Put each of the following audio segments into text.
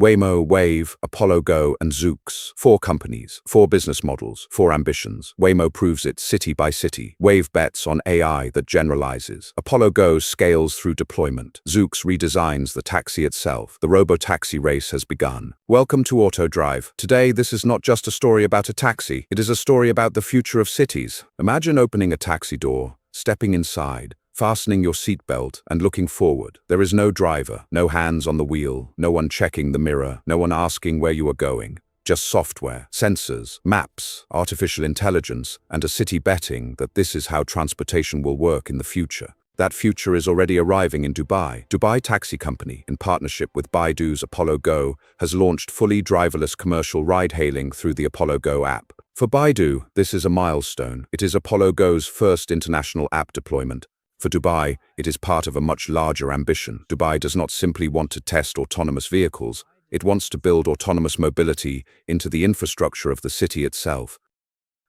Waymo, Wayve, Apollo Go, and Zoox. 4 companies, 4 business models, 4 ambitions. Waymo proves it city by city. Wayve bets on AI that generalizes. Apollo Go scales through deployment. Zoox redesigns the taxi itself. The robotaxi race has begun. Welcome to Auto Drive. Today, this is not just a story about a taxi. It is a story about the future of cities. Imagine opening a taxi door, stepping inside, fastening your seatbelt, and looking forward. There is no driver, no hands on the wheel, no one checking the mirror, no one asking where you are going. Just software, sensors, maps, artificial intelligence, and a city betting that this is how transportation will work in the future. That future is already arriving in Dubai. Dubai Taxi Company, in partnership with Baidu's Apollo Go, has launched fully driverless commercial ride-hailing through the Apollo Go app. For Baidu, this is a milestone. It is Apollo Go's first international app deployment. For Dubai, it is part of a much larger ambition. Dubai does not simply want to test autonomous vehicles, it wants to build autonomous mobility into the infrastructure of the city itself.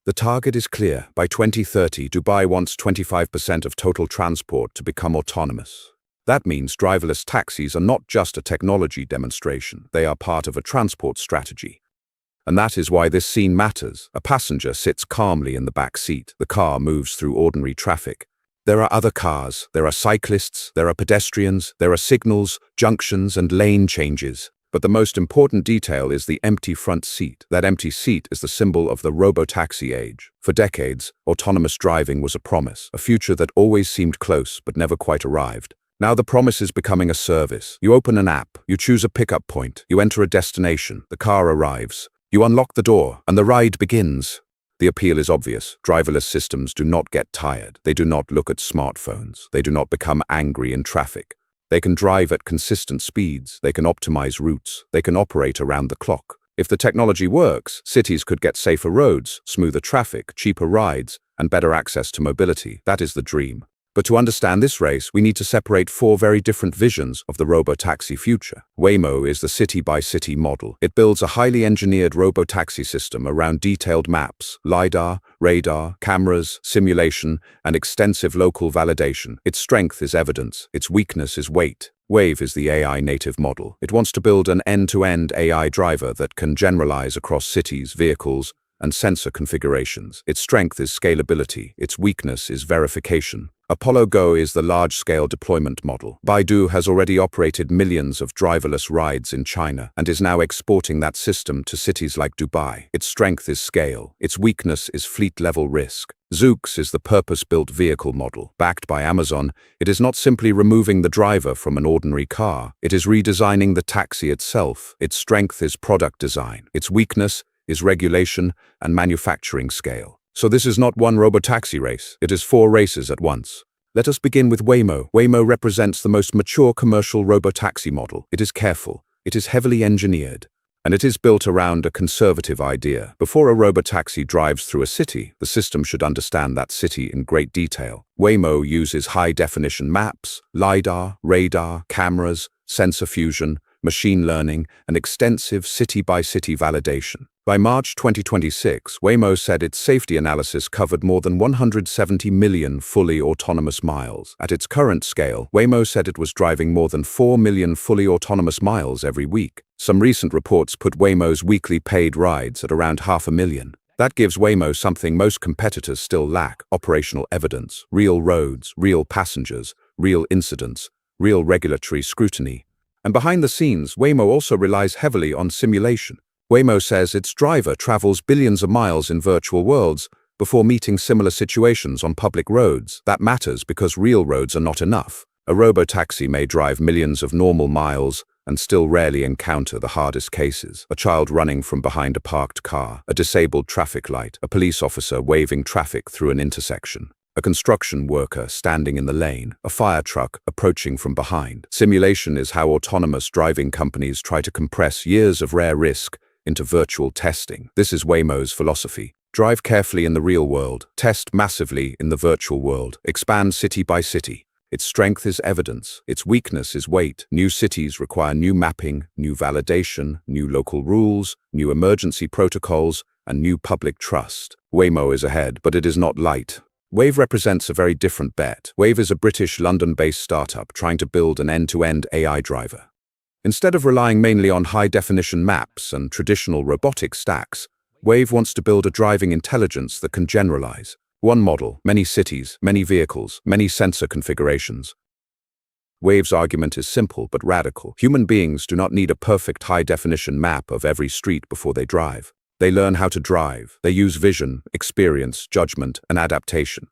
The target is clear. By 2030, Dubai wants 25% of total transport to become autonomous. That means driverless taxis are not just a technology demonstration, they are part of a transport strategy. And that is why this scene matters. A passenger sits calmly in the back seat. The car moves through ordinary traffic. There are other cars, there are cyclists, there are pedestrians, there are signals, junctions, and lane changes. But the most important detail is the empty front seat. That empty seat is the symbol of the robotaxi age. For decades, autonomous driving was a promise, a future that always seemed close but never quite arrived. Now the promise is becoming a service. You open an app, you choose a pickup point, you enter a destination, the car arrives, you unlock the door, and the ride begins. The appeal is obvious. Driverless systems do not get tired. They do not look at smartphones. They do not become angry in traffic. They can drive at consistent speeds. They can optimize routes. They can operate around the clock. If the technology works, cities could get safer roads, smoother traffic, cheaper rides, and better access to mobility. That is the dream. But to understand this race, we need to separate 4 very different visions of the robotaxi future. Waymo is the city-by-city model. It builds a highly engineered robotaxi system around detailed maps, LiDAR, radar, cameras, simulation, and extensive local validation. Its strength is evidence. Its weakness is weight. Wayve is the AI-native model. It wants to build an end-to-end AI driver that can generalize across cities, vehicles, and sensor configurations. Its strength is scalability. Its weakness is verification. Apollo Go is the large-scale deployment model. Baidu has already operated millions of driverless rides in China and is now exporting that system to cities like Dubai. Its strength is scale. Its weakness is fleet-level risk. Zoox is the purpose-built vehicle model. Backed by Amazon, it is not simply removing the driver from an ordinary car. It is redesigning the taxi itself. Its strength is product design. Its weakness is regulation and manufacturing scale. So this is not one robotaxi race, it is 4 races at once. Let us begin with Waymo. Waymo represents the most mature commercial robotaxi model. It is careful, it is heavily engineered, and it is built around a conservative idea. Before a robotaxi drives through a city, the system should understand that city in great detail. Waymo uses high-definition maps, LiDAR, radar, cameras, sensor fusion, machine learning, and extensive city-by-city validation. By March 2026, Waymo said its safety analysis covered more than 170 million fully autonomous miles. At its current scale, Waymo said it was driving more than 4 million fully autonomous miles every week. Some recent reports put Waymo's weekly paid rides at around 500,000. That gives Waymo something most competitors still lack: operational evidence, real roads, real passengers, real incidents, real regulatory scrutiny. And behind the scenes, Waymo also relies heavily on simulation. Waymo says its driver travels billions of miles in virtual worlds before meeting similar situations on public roads. That matters because real roads are not enough. A robotaxi may drive millions of normal miles and still rarely encounter the hardest cases: a child running from behind a parked car, a disabled traffic light, a police officer waving traffic through an intersection, a construction worker standing in the lane, a fire truck approaching from behind. Simulation is how autonomous driving companies try to compress years of rare risk into virtual testing. This is Waymo's philosophy. Drive carefully in the real world, test massively in the virtual world, expand city by city. Its strength is evidence, its weakness is weight. New cities require new mapping, new validation, new local rules, new emergency protocols, and new public trust. Waymo is ahead, but it is not light. Wayve represents a very different bet. Wayve is a British, London-based startup trying to build an end-to-end AI driver. Instead of relying mainly on high-definition maps and traditional robotic stacks, Wayve wants to build a driving intelligence that can generalize. One model, many cities, many vehicles, many sensor configurations. Wayve's argument is simple but radical. Human beings do not need a perfect high-definition map of every street before they drive. They learn how to drive. They use vision, experience, judgment, and adaptation.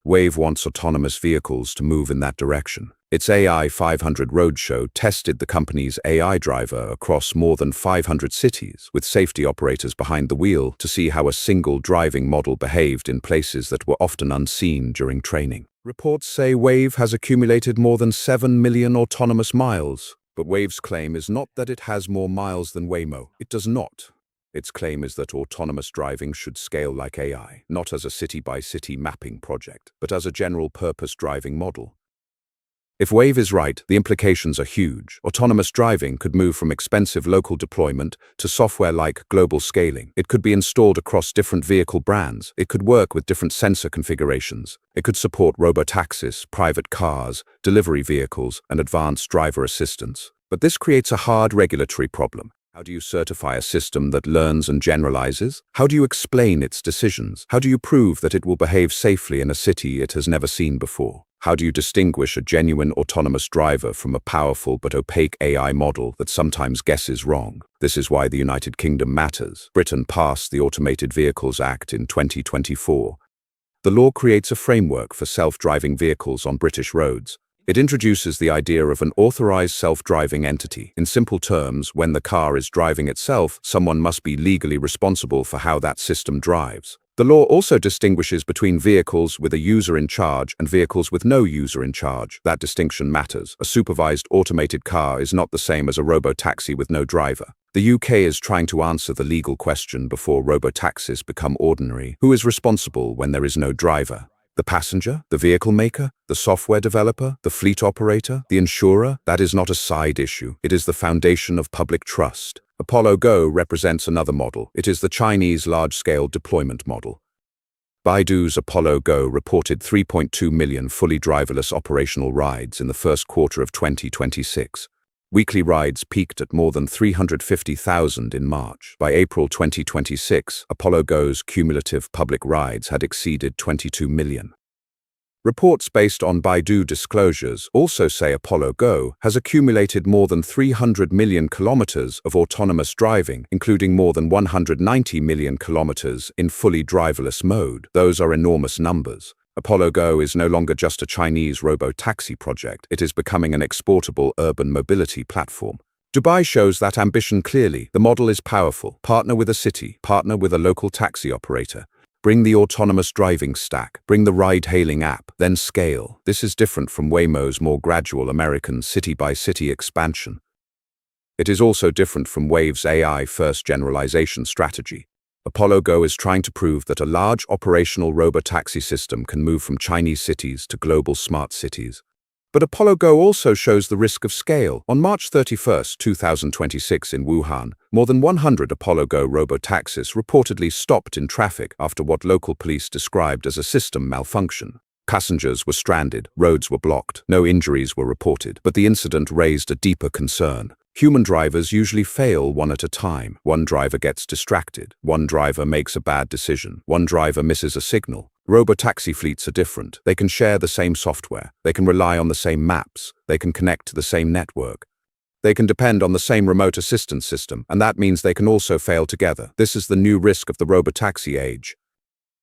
Wayve wants autonomous vehicles to move in that direction. Its AI 500 roadshow tested the company's AI driver across more than 500 cities, with safety operators behind the wheel to see how a single driving model behaved in places that were often unseen during training. Reports say Wayve has accumulated more than 7 million autonomous miles, but Wayve's claim is not that it has more miles than Waymo. It does not. Its claim is that autonomous driving should scale like AI, not as a city-by-city mapping project, but as a general-purpose driving model. If Wayve is right, the implications are huge. Autonomous driving could move from expensive local deployment to software-like global scaling. It could be installed across different vehicle brands. It could work with different sensor configurations. It could support robotaxis, private cars, delivery vehicles, and advanced driver assistance. But this creates a hard regulatory problem. How do you certify a system that learns and generalizes? How do you explain its decisions? How do you prove that it will behave safely in a city it has never seen before? How do you distinguish a genuine autonomous driver from a powerful but opaque AI model that sometimes guesses wrong? This is why the United Kingdom matters. Britain passed the Automated Vehicles Act in 2024. The law creates a framework for self-driving vehicles on British roads. It introduces the idea of an authorized self-driving entity. In simple terms, when the car is driving itself, someone must be legally responsible for how that system drives. The law also distinguishes between vehicles with a user in charge and vehicles with no user in charge. That distinction matters. A supervised automated car is not the same as a robotaxi with no driver. The UK is trying to answer the legal question before robotaxis become ordinary. Who is responsible when there is no driver? The passenger, the vehicle maker, the software developer, the fleet operator, the insurer? That is not a side issue. It is the foundation of public trust. Apollo Go represents another model. It is the Chinese large-scale deployment model. Baidu's Apollo Go reported 3.2 million fully driverless operational rides in the first quarter of 2026. Weekly rides peaked at more than 350,000 in March. By April 2026, Apollo Go's cumulative public rides had exceeded 22 million. Reports based on Baidu disclosures also say Apollo Go has accumulated more than 300 million kilometers of autonomous driving, including more than 190 million kilometers in fully driverless mode. Those are enormous numbers. Apollo Go is no longer just a Chinese robotaxi project. It is becoming an exportable urban mobility platform. Dubai shows that ambition clearly. The model is powerful. Partner with a city. Partner with a local taxi operator. Bring the autonomous driving stack. Bring the ride-hailing app. Then scale. This is different from Waymo's more gradual American city-by-city expansion. It is also different from Wayve's AI-first generalization strategy. Apollo Go is trying to prove that a large operational robotaxi system can move from Chinese cities to global smart cities. But Apollo Go also shows the risk of scale. On March 31, 2026 in Wuhan, more than 100 Apollo Go robotaxis reportedly stopped in traffic after what local police described as a system malfunction. Passengers were stranded, roads were blocked, no injuries were reported, but the incident raised a deeper concern. Human drivers usually fail one at a time. One driver gets distracted. One driver makes a bad decision. One driver misses a signal. Robotaxi fleets are different. They can share the same software. They can rely on the same maps. They can connect to the same network. They can depend on the same remote assistance system, and that means they can also fail together. This is the new risk of the robotaxi age.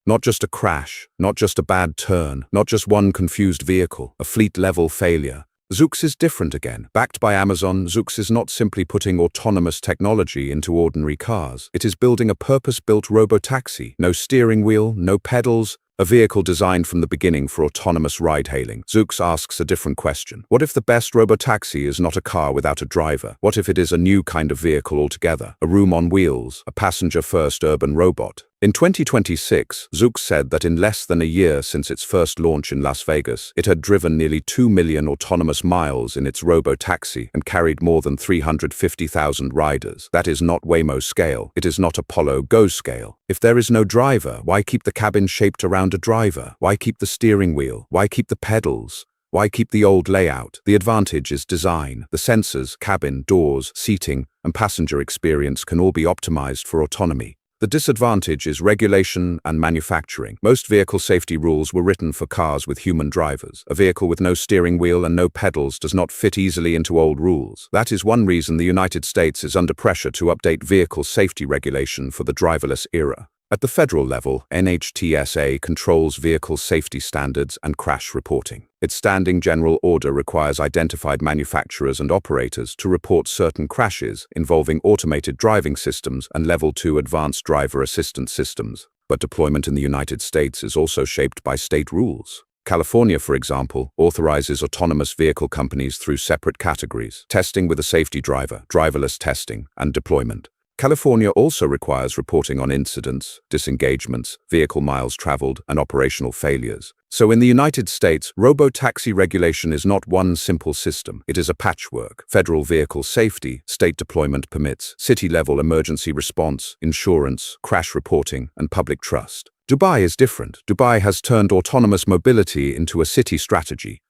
Not just a crash, not just a bad turn, not just one confused vehicle, a fleet-level failure. Zoox is different again. Backed by Amazon, Zoox is not simply putting autonomous technology into ordinary cars. It is building a purpose-built robotaxi. No steering wheel, no pedals, a vehicle designed from the beginning for autonomous ride-hailing. Zoox asks a different question. What if the best robotaxi is not a car without a driver? What if it is a new kind of vehicle altogether? A room on wheels, a passenger-first urban robot? In 2026, Zoox said that in less than a year since its first launch in Las Vegas, it had driven nearly 2 million autonomous miles in its robotaxi and carried more than 350,000 riders. That is not Waymo scale. It is not Apollo Go scale. If there is no driver, why keep the cabin shaped around a driver? Why keep the steering wheel? Why keep the pedals? Why keep the old layout? The advantage is design. The sensors, cabin, doors, seating, and passenger experience can all be optimized for autonomy. The disadvantage is regulation and manufacturing. Most vehicle safety rules were written for cars with human drivers. A vehicle with no steering wheel and no pedals does not fit easily into old rules. That is one reason the United States is under pressure to update vehicle safety regulation for the driverless era. At the federal level, NHTSA controls vehicle safety standards and crash reporting. Its standing general order requires identified manufacturers and operators to report certain crashes involving automated driving systems and Level 2 advanced driver assistance systems. But deployment in the United States is also shaped by state rules. California, for example, authorizes autonomous vehicle companies through separate categories: testing with a safety driver, driverless testing, and deployment. California also requires reporting on incidents, disengagements, vehicle miles traveled, and operational failures. So in the United States, robotaxi regulation is not one simple system. It is a patchwork: federal vehicle safety, state deployment permits, city-level emergency response, insurance, crash reporting, and public trust. Dubai is different. Dubai has turned autonomous mobility into a city strategy.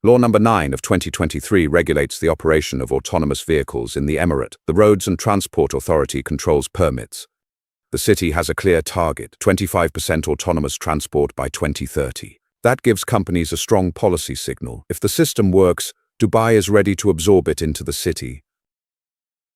Law number 9 of 2023 regulates the operation of autonomous vehicles in the Emirate. The Roads and Transport Authority controls permits. The city has a clear target: 25% autonomous transport by 2030. That gives companies a strong policy signal. If the system works, Dubai is ready to absorb it into the city.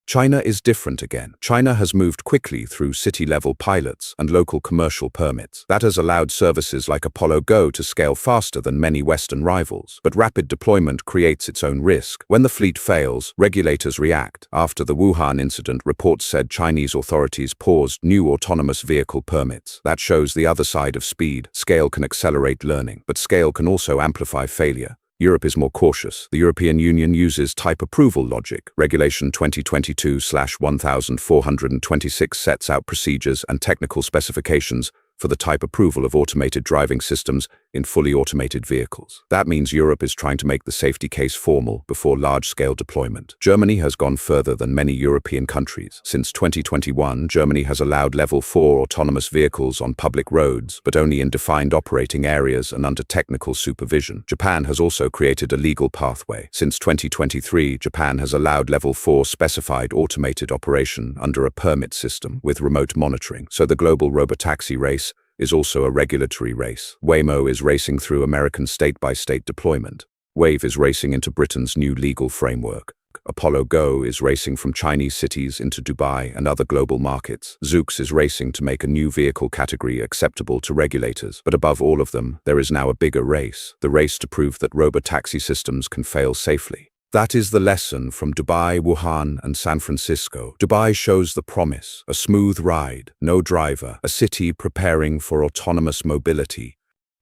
China is different again. China has moved quickly through city-level pilots and local commercial permits. That has allowed services like Apollo Go to scale faster than many Western rivals. But rapid deployment creates its own risk. When the fleet fails, regulators react. After the Wuhan incident, reports said Chinese authorities paused new autonomous vehicle permits. That shows the other side of speed. Scale can accelerate learning, but scale can also amplify failure. Europe is more cautious. The European Union uses type approval logic. Regulation 2022/1426 sets out procedures and technical specifications for the type approval of automated driving systems in fully automated vehicles. That means Europe is trying to make the safety case formal before large-scale deployment. Germany has gone further than many European countries. Since 2021, Germany has allowed Level 4 autonomous vehicles on public roads, but only in defined operating areas and under technical supervision. Japan has also created a legal pathway. Since 2023, Japan has allowed Level 4 specified automated operation under a permit system with remote monitoring. So the global robotaxi race is also a regulatory race. Waymo is racing through American state-by-state deployment. Wayve is racing into Britain's new legal framework. Apollo Go is racing from Chinese cities into Dubai and other global markets. Zoox is racing to make a new vehicle category acceptable to regulators. But above all of them, there is now a bigger race: the race to prove that robotaxi systems can fail safely. That is the lesson from Dubai, Wuhan, and San Francisco. Dubai shows the promise: a smooth ride, no driver, a city preparing for autonomous mobility.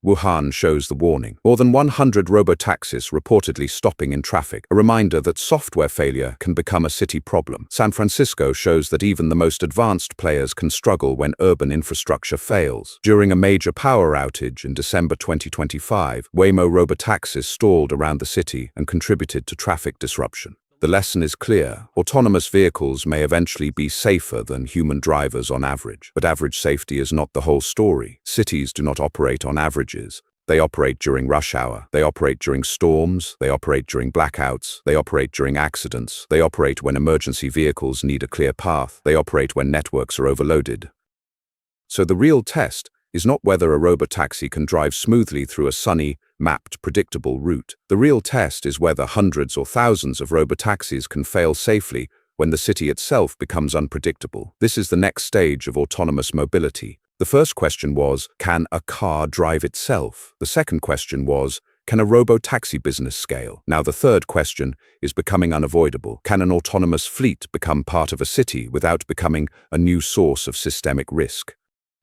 Wuhan shows the warning: more than 100 robotaxis reportedly stopping in traffic, a reminder that software failure can become a city problem. San Francisco shows that even the most advanced players can struggle when urban infrastructure fails. During a major power outage in December 2025, Waymo robotaxis stalled around the city and contributed to traffic disruption. The lesson is clear: autonomous vehicles may eventually be safer than human drivers on average. But average safety is not the whole story. Cities do not operate on averages. They operate during rush hour. They operate during storms. They operate during blackouts. They operate during accidents. They operate when emergency vehicles need a clear path. They operate when networks are overloaded. So the real test is not whether a robotaxi can drive smoothly through a sunny, mapped, predictable route. The real test is whether hundreds or thousands of robotaxis can fail safely when the city itself becomes unpredictable. This is the next stage of autonomous mobility. The first question was, can a car drive itself? The second question was, can a robotaxi business scale? Now the third question is becoming unavoidable. Can an autonomous fleet become part of a city without becoming a new source of systemic risk?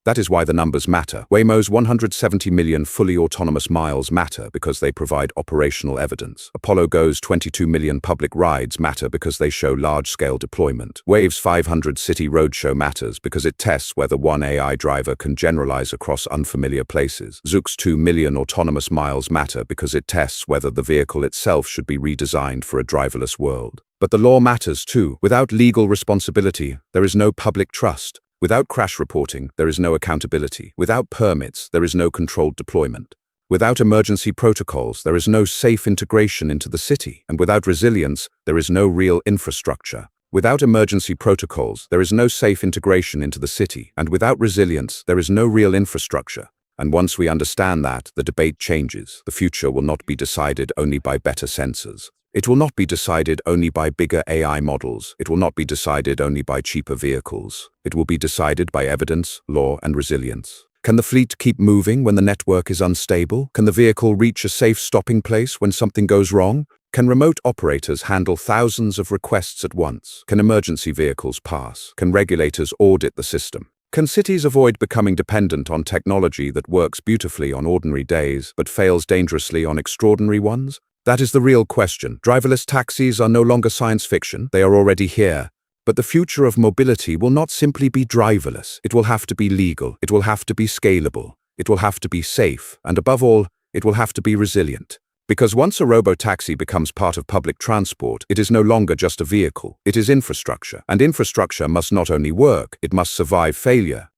That is why the numbers matter. Waymo's 170 million fully autonomous miles matter because they provide operational evidence. Apollo Go's 22 million public rides matter because they show large-scale deployment. Wayve's 500 city roadshow matters because it tests whether one AI driver can generalize across unfamiliar places. Zoox's 2 million autonomous miles matter because it tests whether the vehicle itself should be redesigned for a driverless world. But the law matters too. Without legal responsibility, there is no public trust. Without crash reporting, there is no accountability. Without permits, there is no controlled deployment. Without emergency protocols, there is no safe integration into the city, and without resilience, there is no real infrastructure. Without emergency protocols, there is no safe integration into the city, and without resilience, there is no real infrastructure. And once we understand that, the debate changes. The future will not be decided only by better sensors. It will not be decided only by bigger AI models. It will not be decided only by cheaper vehicles. It will be decided by evidence, law, and resilience. Can the fleet keep moving when the network is unstable? Can the vehicle reach a safe stopping place when something goes wrong? Can remote operators handle thousands of requests at once? Can emergency vehicles pass? Can regulators audit the system? Can cities avoid becoming dependent on technology that works beautifully on ordinary days but fails dangerously on extraordinary ones? That is the real question. Driverless taxis are no longer science fiction. They are already here. But the future of mobility will not simply be driverless. It will have to be legal. It will have to be scalable. It will have to be safe. And above all, it will have to be resilient. Because once a robotaxi becomes part of public transport, it is no longer just a vehicle. It is infrastructure. And infrastructure must not only work, it must survive failure.